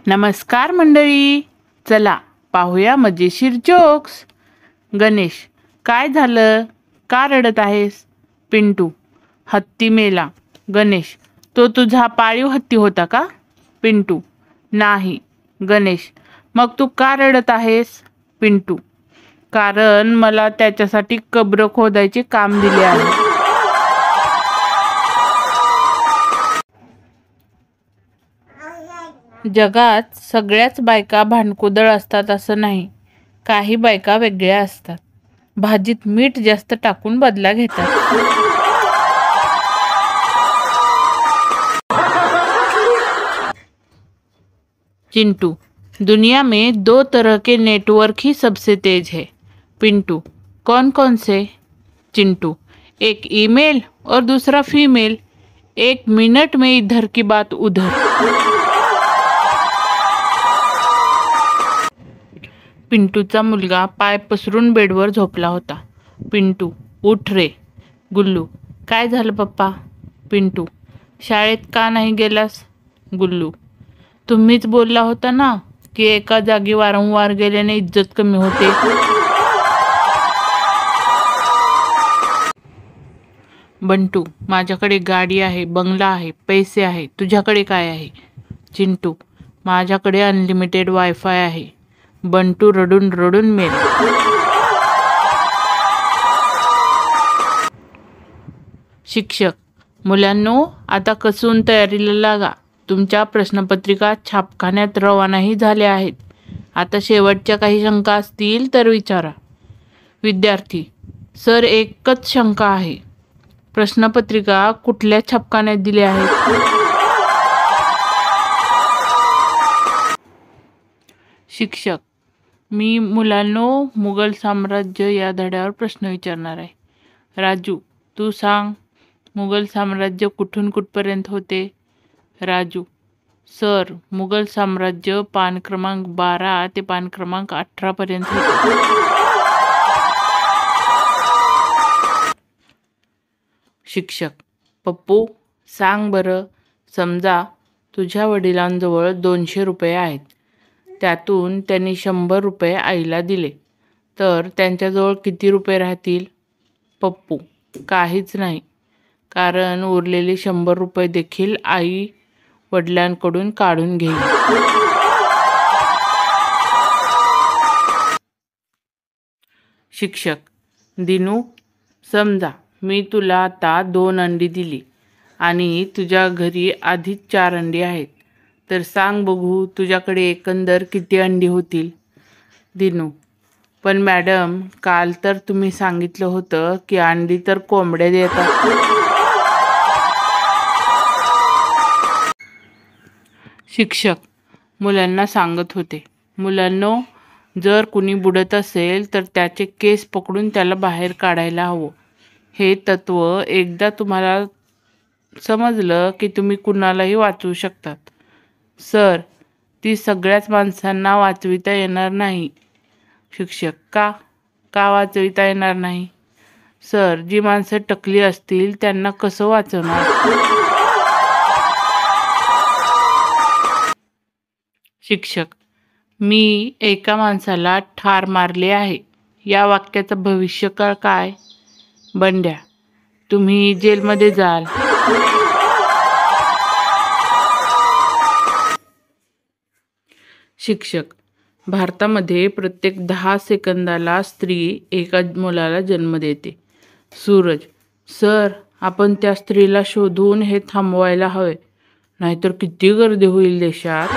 नमस्कार मंडळी, चला पाहूया मजेशीर जोक्स. गणेश, काय झालं? का रडत आहेस? पिंटू, हत्ती मेला. गणेश, तो तुझा पाळीव हत्ती होता का? पिंटू, नाही. गणेश, मग तू का रडत आहेस? पिंटू, कारण मला त्याच्यासाठी कब्र खोदायचे काम दिले आहे. जगात सगळ्याच बायका भांडकुदळ असतात असं नाही. काही बायका वेगळ्या असतात. भाजीत मीठ जास्त टाकून बदला घेतात. चिंटू, दुनिया में 2 तरह के नेटवर्क ही सबसे तेज है. पिंटू, कौन कौन से? चिंटू, एक ईमेल और दूसरा फीमेल. 1 मिनट में इधर की बात उधर. पिंटूचा मुलगा पाय पसरून बेडवर झोपला होता. पिंटू, उठ रे. गुल्लू, काय झालं पप्पा? पिंटू, शाळेत का नाही गेलास? गुल्लू, तुम्हीच बोलला होता ना की एका जागी वारंवार गेल्याने इज्जत कमी होते. बंटू, माझ्याकडे गाडी आहे, बंगला आहे, पैसे आहे. तुझ्याकडे काय आहे? चिंटू, माझ्याकडे अनलिमिटेड वायफाय आहे. बंटू रडून रडून मेला. शिक्षक, मुलांनो, आता कसून तयारीला लागा. तुमच्या प्रश्नपत्रिका छापखान्यात रवानाही झाल्या आहेत. आता शेवटच्या काही शंका असतील तर विचारा. विद्यार्थी, सर, एकच शंका आहे. प्रश्नपत्रिका कुठल्या छापखान्यात दिल्या आहेत? शिक्षक, मी मुलांनो मुघल साम्राज्य या धड्यावर प्रश्न विचारणार आहे. राजू, तू सांग, मुघल साम्राज्य कुठून कुठपर्यंत होते? राजू, सर, मुघल साम्राज्य पान क्रमांक 12 ते पान क्रमांक 18 पर्यंत होते. शिक्षक, पप्पू, सांग बरं. समजा तुझ्या वडिलांजवळ 200 रुपये आहेत. त्यातून त्यांनी 100 रुपये आईला दिले, तर त्यांच्याजवळ किती रुपये राहतील? पप्पू, काहीच नाही, कारण उरलेले 100 रुपये देखील आई वडिलांकडून काढून घेईल. शिक्षक, दिनू, समजा मी तुला आता 2 अंडी दिली आणि तुझ्या घरी आधीच 4 अंडी आहेत, तर सांग बघू तुझ्याकडे एकंदर किती अंडी होतील? दिनू, पण मॅडम, काल तर तुम्ही सांगितलं होतं की अंडी तर कोंबड्या देतात. शिक्षक मुलांना सांगत होते, मुलांनो, जर कुणी बुडत असेल तर त्याचे केस पकडून त्याला बाहेर काढायला हवं. हे तत्त्व एकदा तुम्हाला समजलं की तुम्ही कुणालाही वाचवू शकतात. सर, ती सगळ्याच माणसांना वाचविता येणार नाही. शिक्षक, का वाचविता येणार नाही? सर, जी माणसं टकली असतील त्यांना कसं वाचवणार? शिक्षक, मी एका माणसाला ठार मारले आहे. या वाक्याचं भविष्यकाळ काय? बंड्या, तुम्ही जेलमध्ये जाल. शिक्षक, भारतामध्ये प्रत्येक 10 सेकंदाला स्त्री एका मुलाला जन्म देते. सूरज, सर, आपण त्या स्त्रीला शोधून हे थांबवायला हवे, नाहीतर किती गर्दी होईल देशात.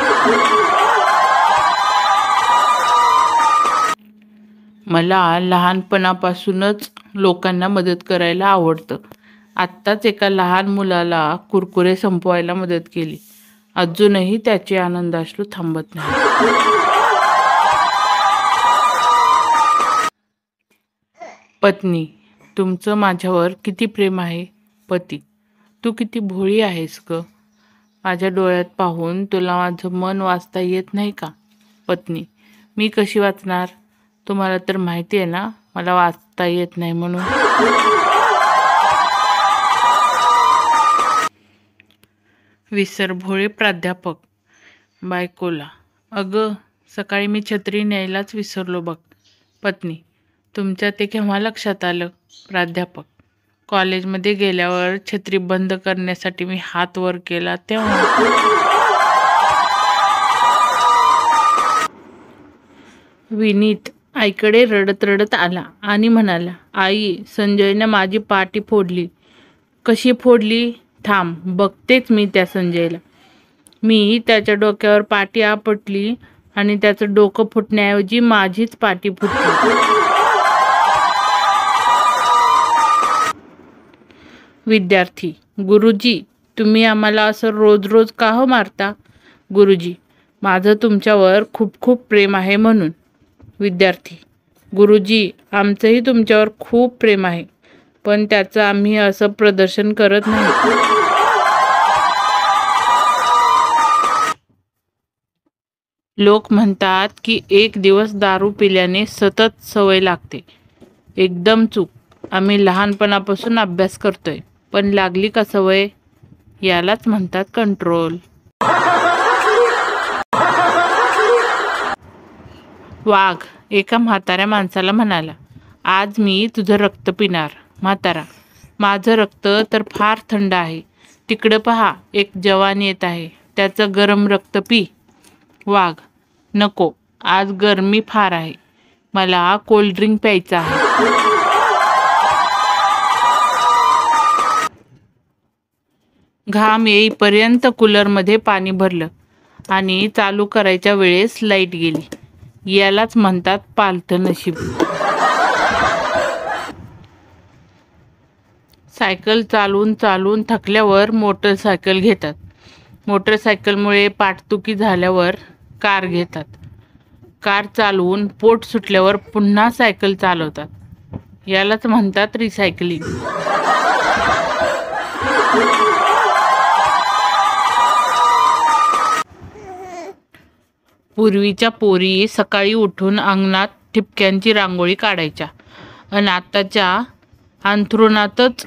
मला लहानपणापासूनच लोकांना मदत करायला आवडतं. आत्ताच एका लहान मुलाला कुरकुरे संपवायला मदत केली. अजूनही त्याचे आनंदाश्रू थांबत नाही. पत्नी, तुमचं माझ्यावर किती प्रेम आहे? पती, तू किती भोळी आहेस ग. माझ्या डोळ्यात पाहून तुला माझं मन वाचता येत नाही का? पत्नी, मी कशी वाचणार? तुम्हाला तर माहिती आहे ना मला वाचता येत नाही म्हणून. विसरभोळे प्राध्यापक, बायकोला, अगं सकाळी मी छत्री न्यायलाच विसरलो बघ. पत्नी, तुमच्या ते केव्हा लक्षात आलं? प्राध्यापक, कॉलेजमध्ये गेल्यावर छत्री बंद करण्यासाठी मी हात वर केला तेव्हा. विनीत आईकडे रडत रडत आला आणि म्हणाला, आई, संजयने माझी पाठी फोडली. कशी फोडली? थांब, बघतेच मी त्या संजयला. मी त्याच्या डोक्यावर पाटी आपटली आणि त्याचं डोकं फुटण्याऐवजी माझीच पाटी फुटली. विद्यार्थी, गुरुजी, तुम्ही आम्हाला असं रोज रोज का हो मारता? गुरुजी, माझं तुमच्यावर खूप खूप प्रेम आहे म्हणून. विद्यार्थी, गुरुजी, आमचंही तुमच्यावर खूप प्रेम आहे, पण त्याचं आम्ही असं प्रदर्शन करत नाही. लोक म्हणतात की एक दिवस दारू पिल्याने सतत सवय लागते. एकदम चूक. आम्ही लहानपणापासून अभ्यास करतोय, पण लागली का सवय? यालाच म्हणतात कंट्रोल. वाघ एका म्हाताऱ्या माणसाला म्हणाला, आज मी तुझं रक्त पिणार. म्हातारा, माझं रक्त तर फार थंड आहे. तिकडं पहा, एक जवान येत आहे, त्याचं गरम रक्त पी. वाघ, नको, आज गरमी फार आहे, मला कोल्ड्रिंक प्यायचं आहे. घाम येईपर्यंत कूलरमध्ये पाणी भरलं आणि चालू करायच्या वेळेस लाईट गेली. यालाच म्हणतात पालथं नशीब. सायकल चालून चालून थकल्यावर मोटरसायकल घेतात. मोटरसायकलमुळे पाठदुखी झाल्यावर कार घेतात. कार चालवून पोट सुटल्यावर पुन्हा सायकल चालवतात. यालाच म्हणतात रिसायकलिंग. पूर्वीच्या पोरी सकाळी उठून अंगणात ठिपक्यांची रांगोळी काढायच्या आणि आताच्या अंथरुणातच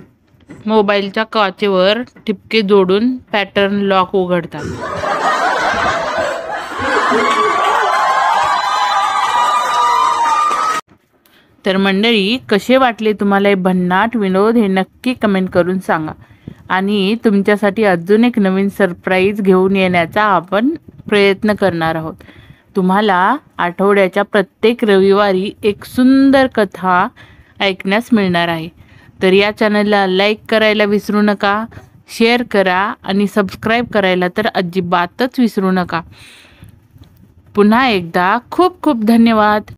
मोबाईलच्या काचेवर ठिपके जोडून पॅटर्न लॉक उघडतात. तर मंडळी, कसे वाटले तुम्हाला हे भन्नाट विनोद हे नक्की कमेंट करून सांगा. आणि तुमच्यासाठी अजून एक नवीन सरप्राईज घेऊन येण्याचा आपण प्रयत्न करणार आहोत. तुम्हाला आठवड्याच्या प्रत्येक रविवारी एक सुंदर कथा ऐकण्यास मिळणार आहे. तर या चॅनलला लाईक करायला विसरू नका, शेअर करा आणि सबस्क्राईब करायला तर अजिबातच विसरू नका. पुन्हा एकदा खूप खूप धन्यवाद.